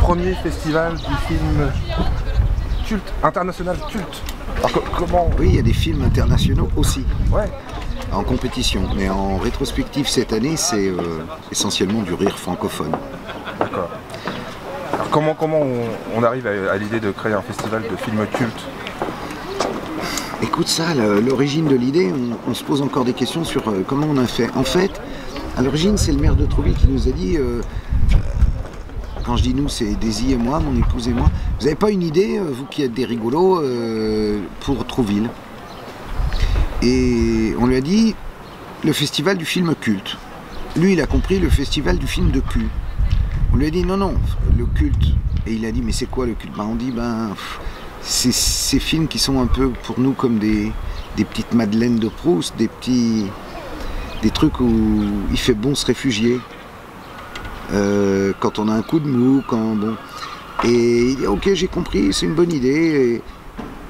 premier festival du film culte, international culte. Alors, comment... Oui, il y a des films internationaux aussi. Ouais. En compétition, mais en rétrospective cette année, c'est essentiellement du rire francophone. D'accord. Alors comment on arrive à l'idée de créer un festival de films cultes? Écoute ça, l'origine de l'idée, on se pose encore des questions sur comment on a fait. En fait, à l'origine, c'est le maire de Trouville qui nous a dit, quand je dis nous, c'est Daisy et moi, mon épouse et moi, vous n'avez pas une idée, vous qui êtes des rigolos, pour Trouville? Et on lui a dit le festival du film culte. Lui, il a compris le festival du film de cul. On lui a dit non, non, le culte. Et il a dit mais c'est quoi le culte? On dit c'est ces films qui sont un peu pour nous comme des petites madeleines de Proust, des trucs où il fait bon se réfugier. Quand on a un coup de mou, bon. Et il dit ok, j'ai compris, c'est une bonne idée.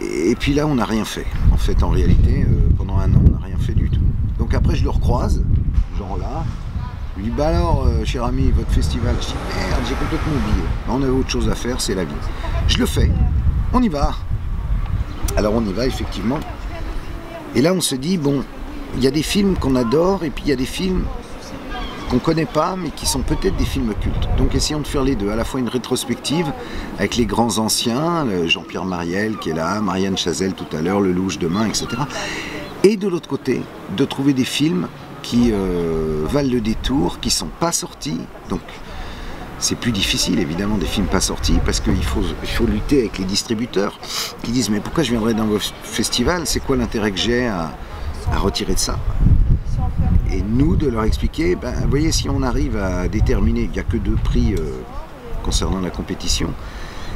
Et puis là, on n'a rien fait. En fait, en réalité, pendant un an, on n'a rien fait du tout. Donc après, je le recroise, genre là. Je lui dis, bah alors, cher ami, votre festival. Je dis, merde, j'ai complètement oublié. On avait autre chose à faire, c'est la vie. Je le fais. On y va. Alors on y va, effectivement. Et là, on se dit, bon, il y a des films qu'on adore, et puis il y a des films qu'on ne connaît pas, mais qui sont peut-être des films cultes. Donc essayons de faire les deux, à la fois une rétrospective avec les grands anciens, Jean-Pierre Mariel qui est là, Marianne Chazelle tout à l'heure, Lelouch demain, etc. Et de l'autre côté, de trouver des films qui valent le détour, qui ne sont pas sortis. Donc c'est plus difficile évidemment des films pas sortis, parce qu'il faut lutter avec les distributeurs qui disent mais pourquoi je viendrais dans vos festivals, c'est quoi l'intérêt que j'ai à retirer de ça? Et nous, de leur expliquer, vous voyez, si on arrive à déterminer, il n'y a que 2 prix concernant la compétition,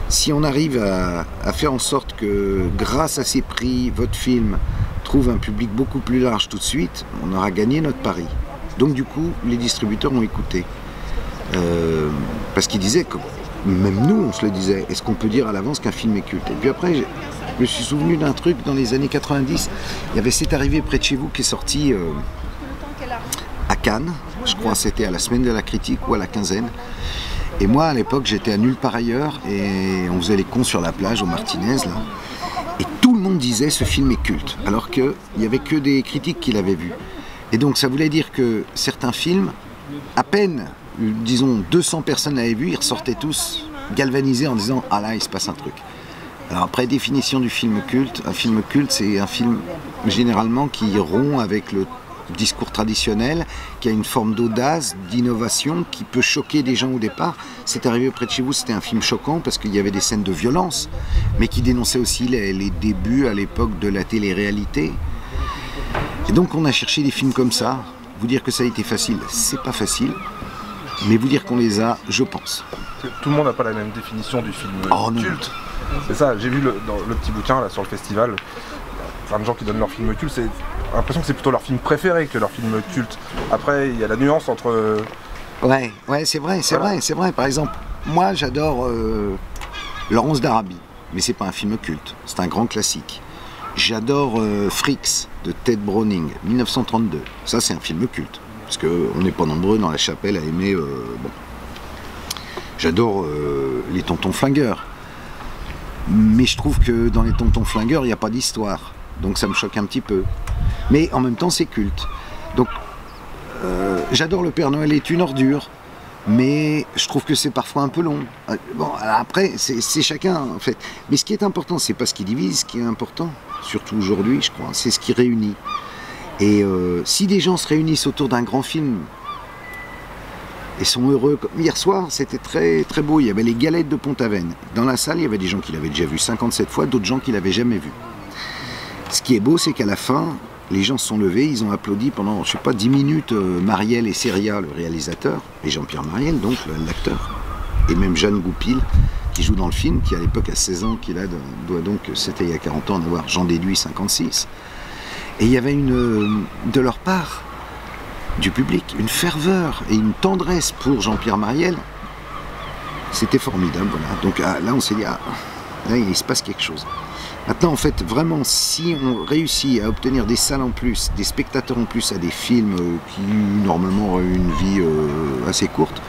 si on arrive à faire en sorte que, grâce à ces prix, votre film trouve un public beaucoup plus large tout de suite, on aura gagné notre pari. Donc du coup, les distributeurs ont écouté. Parce qu'ils disaient, que, même nous, on se le disait, est-ce qu'on peut dire à l'avance qu'un film est culte? Et puis après, je me suis souvenu d'un truc, dans les années 90, il y avait C'est arrivé près de chez vous qui est sorti... à Cannes, je crois que c'était à la semaine de la critique ou à la quinzaine. Et moi à l'époque j'étais à nulle part ailleurs et on faisait les cons sur la plage au Martinez là. Et tout le monde disait ce film est culte, alors qu'il n'y avait que des critiques qui l'avaient vu. Et donc ça voulait dire que certains films, à peine, disons 200 personnes l'avaient vu, ils ressortaient tous galvanisés en disant ah là il se passe un truc. Alors après définition du film culte, un film culte c'est un film généralement qui rompt avec le discours traditionnel, qui a une forme d'audace, d'innovation, qui peut choquer des gens au départ. C'est arrivé près de chez vous, c'était un film choquant parce qu'il y avait des scènes de violence, mais qui dénonçait aussi les débuts à l'époque de la télé-réalité. Et donc on a cherché des films comme ça. Vous dire que ça a été facile, c'est pas facile, mais vous dire qu'on les a, je pense. Tout le monde n'a pas la même définition du film culte. C'est ça, j'ai vu dans le petit bouquin là, sur le festival, plein de gens qui donnent leur film culte, c'est l'impression que c'est plutôt leur film préféré que leur film culte. Après, il y a la nuance entre... Ouais, c'est vrai, c'est vrai. Par exemple, moi j'adore Laurence d'Arabie, mais c'est pas un film culte, c'est un grand classique. J'adore Freaks de Ted Browning, 1932. Ça c'est un film culte, parce qu'on n'est pas nombreux dans la chapelle à aimer... bon. J'adore les Tontons Flingueurs, mais je trouve que dans les Tontons Flingueurs, il n'y a pas d'histoire. Donc ça me choque un petit peu. Mais en même temps, c'est culte. Donc, j'adore Le Père Noël est une ordure, mais je trouve que c'est parfois un peu long. Bon, après, c'est chacun, en fait. Mais ce qui est important, c'est pas ce qui divise, ce qui est important, surtout aujourd'hui, je crois, c'est ce qui réunit. Et si des gens se réunissent autour d'un grand film, et sont heureux, comme hier soir, c'était très, très beau. Il y avait les Galettes de Pont-Aven. Dans la salle, il y avait des gens qui l'avaient déjà vu 57 fois, d'autres gens qui l'avaient jamais vu. Ce qui est beau, c'est qu'à la fin, les gens se sont levés, ils ont applaudi pendant, je sais pas, 10 minutes Mariel et Seria, le réalisateur, et Jean-Pierre Mariel, donc l'acteur, et même Jeanne Goupil, qui joue dans le film, qui à l'époque a 16 ans, qui là doit donc, c'était il y a 40 ans, en avoir, j'en déduis 56. Et il y avait de leur part, du public, une ferveur et une tendresse pour Jean-Pierre Mariel. C'était formidable, voilà. Donc là, on s'est dit, ah, là, il se passe quelque chose. Maintenant, en fait, vraiment, si on réussit à obtenir des salles en plus, des spectateurs en plus à des films qui, normalement, auraient une vie assez courte,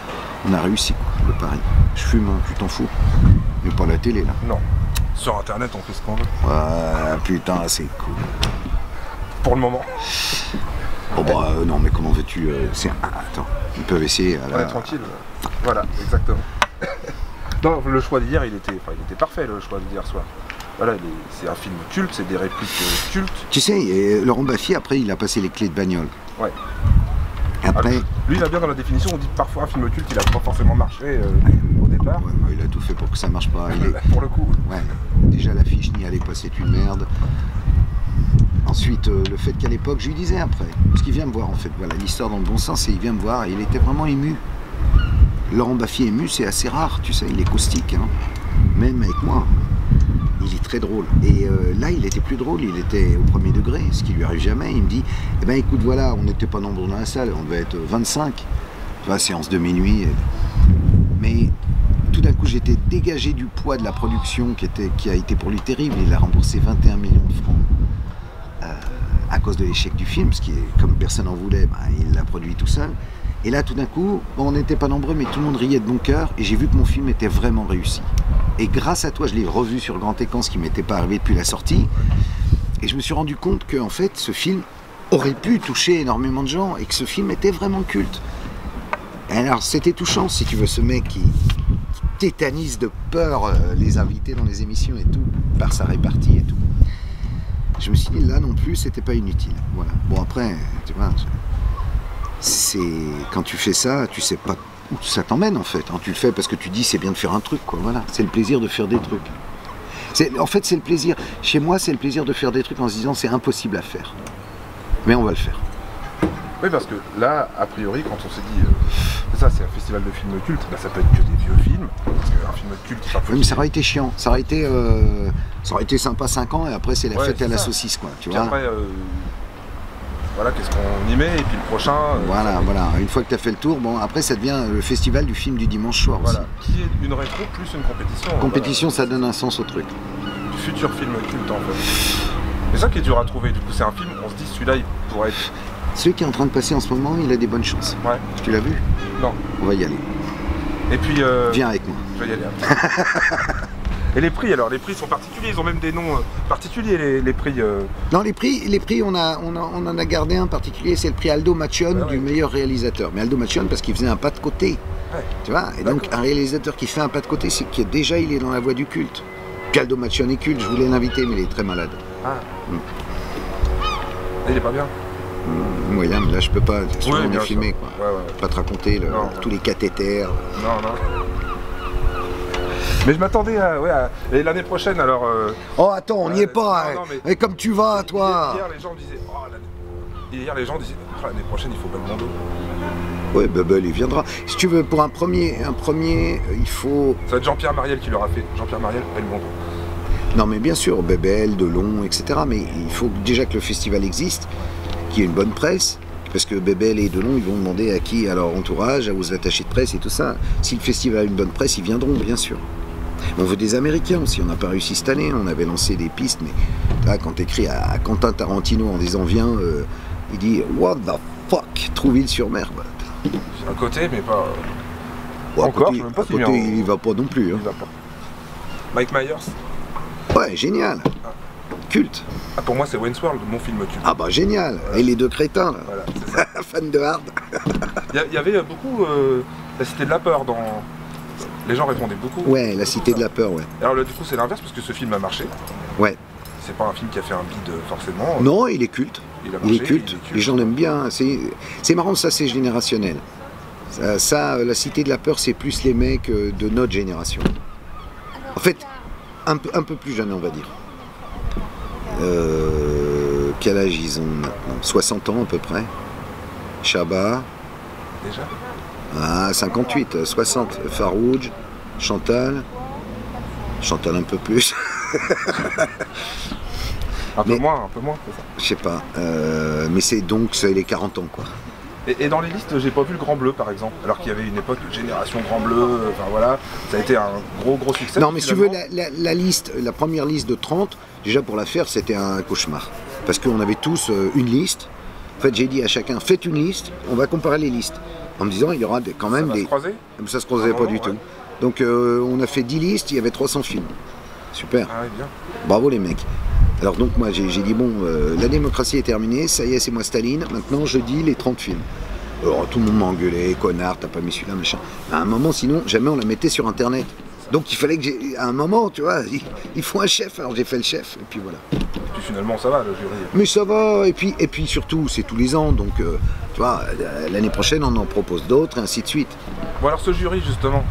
on a réussi, quoi. Paris. Je fume, hein, tu t'en fous. Mais pas la télé, là. Non. Sur Internet, on fait ce qu'on veut. Ouais, putain, c'est cool. Pour le moment. Oh bah non, mais comment veux-tu attends, ils peuvent essayer. On est tranquille. Voilà, exactement. Non, le choix d'hier, il était parfait, le choix d'hier soir. Voilà, c'est un film culte, c'est des répliques cultes. Tu sais, Laurent Baffy, après, il a passé les clés de bagnole. Ouais. Après... lui, il a bien dans la définition, on dit que parfois un film culte, il a pas forcément marché au départ. Ouais, bah, il a tout fait pour que ça marche pas. Pour le coup. Ouais. Déjà, l'affiche n'y allait pas, c'est une merde. Ensuite, le fait qu'à l'époque, je lui disais après, parce qu'il vient me voir en fait, voilà, l'histoire dans le bon sens, et il vient me voir, et il était vraiment ému. Laurent Baffy ému, c'est assez rare, tu sais, il est caustique, hein. Même avec moi. Il est très drôle. Et là, il était plus drôle, il était au premier degré, ce qui lui arrive jamais. Il me dit, eh ben écoute, voilà, on n'était pas nombreux dans la salle, on devait être 25, tu vois, séance de minuit. Mais tout d'un coup, j'étais dégagé du poids de la production qui a été pour lui terrible. Il a remboursé 21 millions de francs à cause de l'échec du film, parce que comme personne n'en voulait, ben, il l'a produit tout seul. Et là, tout d'un coup, bon, on n'était pas nombreux, mais tout le monde riait de bon cœur, et j'ai vu que mon film était vraiment réussi. Et grâce à toi, je l'ai revu sur grand écran, ce qui ne m'était pas arrivé depuis la sortie, et je me suis rendu compte que, en fait, ce film aurait pu toucher énormément de gens, et que ce film était vraiment culte. Et alors, c'était touchant, si tu veux, ce mec qui tétanise de peur les invités dans les émissions et tout, par sa répartie et tout. Je me suis dit, là non plus, c'était pas inutile. Voilà. Bon, après, tu vois... Quand tu fais ça, tu sais pas où ça t'emmène en fait. Tu le fais parce que tu dis c'est bien de faire un truc, quoi. Voilà, c'est le plaisir de faire des trucs. En fait, c'est le plaisir. Chez moi, c'est le plaisir de faire des trucs en se disant c'est impossible à faire, mais on va le faire. Oui, parce que là, a priori, quand on s'est dit c'est ça, c'est un festival de films cultes, là, ça peut être que des vieux films, parce qu'un film culte, ça peut. Oui, mais ça aurait été chiant. Ça aurait été sympa 5 ans et après c'est la fête à la saucisse, quoi. Tu vois. Après, voilà, qu'est-ce qu'on y met, et puis le prochain... Voilà. Une fois que tu as fait le tour, bon, après ça devient le festival du film du dimanche soir aussi. Qui est une rétro plus une compétition. Compétition, ça donne un sens au truc. Du futur film culte, en fait. C'est ça qui est dur à trouver, du coup, c'est un film, on se dit, celui-là, il pourrait être... Celui qui est en train de passer en ce moment, il a des bonnes chances. Ouais. Tu l'as vu? Non. On va y aller. Et puis... Viens avec moi. Je vais y aller après. Et les prix, alors, les prix sont particuliers, ils ont même des noms particuliers, les prix. Non, les prix, on en a gardé un particulier, c'est le prix Aldo Macione du meilleur réalisateur. Mais Aldo Macione parce qu'il faisait un pas de côté, tu vois. Et donc un réalisateur qui fait un pas de côté, c'est qu'il déjà il est dans la voie du culte. Puis Aldo Macione est culte, je voulais l'inviter, mais il est très malade. Ah. Il est pas bien. Moyen, mais là je peux pas, on est filmé, quoi. Ouais. Pas te raconter tous les cathéters. Non. Mais je m'attendais à... Et l'année prochaine, alors... Oh, attends, on n'y est pas. Mais comme tu vas, toi. Hier, les gens disaient... l'année prochaine, il faut Belmondo. Ouais, Bubble, il viendra. Si tu veux, pour un premier, il faut... Ça va être Jean-Pierre Mariel qui l'aura fait. Jean-Pierre Mariel, Belmondo. Non, mais bien sûr, Bebel, Delon, etc. Mais il faut déjà que le festival existe, qu'il y ait une bonne presse. Parce que Bebel et Delon, ils vont demander à qui? À leur entourage, aux attachés de presse et tout ça. Si le festival a une bonne presse, ils viendront, bien sûr. On veut des Américains aussi, on n'a pas réussi cette année, on avait lancé des pistes, mais là, quand tu écris à Quentin Tarantino en disant viens, il dit what the fuck, Trouville-sur-Mer. À côté, mais pas... Encore, je sais même pas si il y va pas non plus. Hein. Il va pas. Mike Myers. Ouais, génial. Culte. Ah, pour moi, c'est Wayne's World, mon film culte. Ah bah génial. Et les deux crétins, là. Voilà, c'est ça. Fan de hard. Il y avait beaucoup la Cité de la Peur dans... Les gens répondaient beaucoup. Ouais, la Cité de la Peur, ouais. Alors là, du coup, c'est l'inverse, parce que ce film a marché. Ouais. C'est pas un film qui a fait un bide, forcément. Non, il est culte. Il est culte. Les gens l'aiment bien. C'est marrant, ça, c'est générationnel. Ça, la Cité de la Peur, c'est plus les mecs de notre génération. En fait, un peu plus jeunes, on va dire. Quel âge ils ont maintenant? 60 ans, à peu près. Chabat. Déjà? Ah, 58, 60. Farouj, Chantal un peu plus. un peu moins, c'est ça. Je sais pas. Mais c'est les 40 ans, quoi. Et dans les listes, j'ai pas vu le Grand Bleu, par exemple. Alors qu'il y avait une époque de Génération Grand Bleu, enfin voilà. Ça a été un gros succès. Non, mais si tu veux, la première liste de 30, déjà pour la faire, c'était un cauchemar. Parce qu'on avait tous une liste. En fait, j'ai dit à chacun, faites une liste, on va comparer les listes. en me disant il y aura quand même des... Ça se croisait pas du tout. Donc on a fait 10 listes, il y avait 300 films. Super. Ah, bien. Bravo les mecs. Alors donc moi j'ai dit bon, la démocratie est terminée, ça y est, c'est moi Staline, maintenant je dis les 30 films. Alors tout le monde m'a engueulé, connard, t'as pas mis celui-là, machin. À un moment, sinon, jamais on la mettait sur internet. Donc il fallait que à un moment, tu vois, il faut un chef, alors j'ai fait le chef, et puis voilà. Et puis finalement ça va le jury. Mais ça va, et puis surtout, c'est tous les ans, donc tu vois, l'année prochaine on en propose d'autres, et ainsi de suite. Bon alors ce jury justement,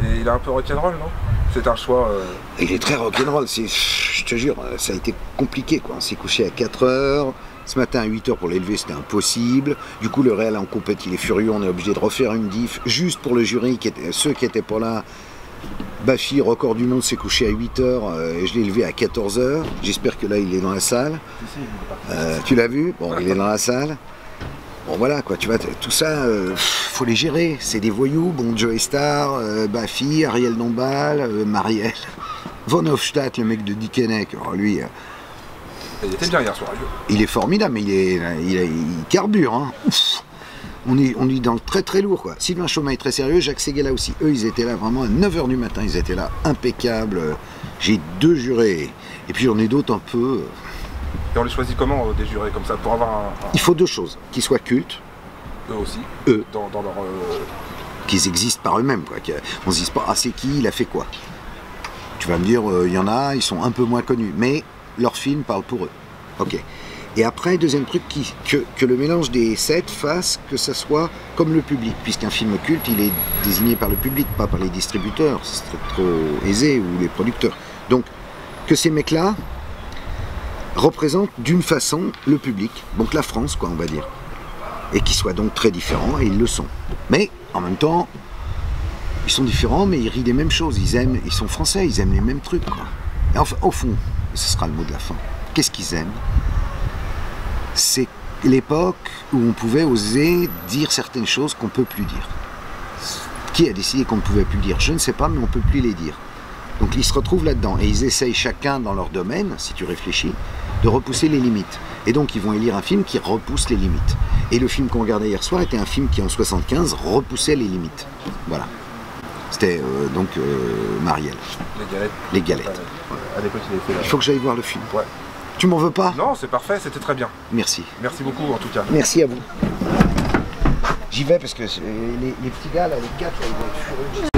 il est un peu rock'n'roll, non? C'est un choix... Il est très rock'n'roll, je te jure, ça a été compliqué quoi. On s'est couché à 4 h, ce matin à 8 h pour l'élever c'était impossible. Du coup le réel en compète il est furieux, on est obligé de refaire une diff, juste pour le jury, ceux qui étaient pas là. Bafi, record du monde, s'est couché à 8 h et je l'ai levé à 14 h. J'espère que là il est dans la salle. Tu l'as vu? Bon, il est dans la salle. Bon voilà quoi, tu vois, tout ça, faut les gérer. C'est des voyous, bon, Joe Star, Bafi, Ariel Dombal, Marielle, Von Hofstadt, le mec de Dickeneck, alors lui... il était bien hier soir. Il est formidable, mais il carbure, hein. On est dans le très très lourd quoi. Sylvain Chaumin est très sérieux, Jacques Séguéla aussi. Eux ils étaient là vraiment à 9 h du matin, ils étaient là impeccables. J'ai 2 jurés, et puis j'en ai d'autres un peu... Et on les choisit comment des jurés comme ça pour avoir un... Il faut 2 choses, qu'ils soient cultes. Eux aussi. Eux. Dans leur... Qu'ils existent par eux-mêmes quoi. On se dise pas, ah c'est qui, il a fait quoi. Tu vas me dire, il y en a, ils sont un peu moins connus, mais leur film parle pour eux. Ok. Et après, deuxième truc, que le mélange des 7 fasse que ça soit comme le public, puisqu'un film culte, il est désigné par le public, pas par les distributeurs, ce serait trop aisé, ou les producteurs. Donc, que ces mecs-là représentent d'une façon le public, donc la France, quoi, on va dire. Et qu'ils soient donc très différents, et ils le sont. Mais, en même temps, ils sont différents, mais ils rient des mêmes choses, ils sont français, ils aiment les mêmes trucs, quoi. Et enfin, au fond, ce sera le mot de la fin, qu'est-ce qu'ils aiment? C'est l'époque où on pouvait oser dire certaines choses qu'on ne peut plus dire. Qui a décidé qu'on ne pouvait plus dire? Je ne sais pas, mais on ne peut plus les dire. Donc ils se retrouvent là-dedans et ils essayent chacun dans leur domaine, si tu réfléchis, de repousser les limites. Et donc ils vont élire un film qui repousse les limites. Et le film qu'on regardait hier soir était un film qui en 75 repoussait les limites. Voilà. C'était donc Marielle. Les galettes. Les galettes. Ouais. À l'époque, il faut que j'aille voir le film. Ouais. Tu m'en veux pas? Non, c'est parfait, c'était très bien. Merci. Merci beaucoup en tout cas. Merci à vous. J'y vais parce que les petits gars, là, les 4, là, ils vont être furieux.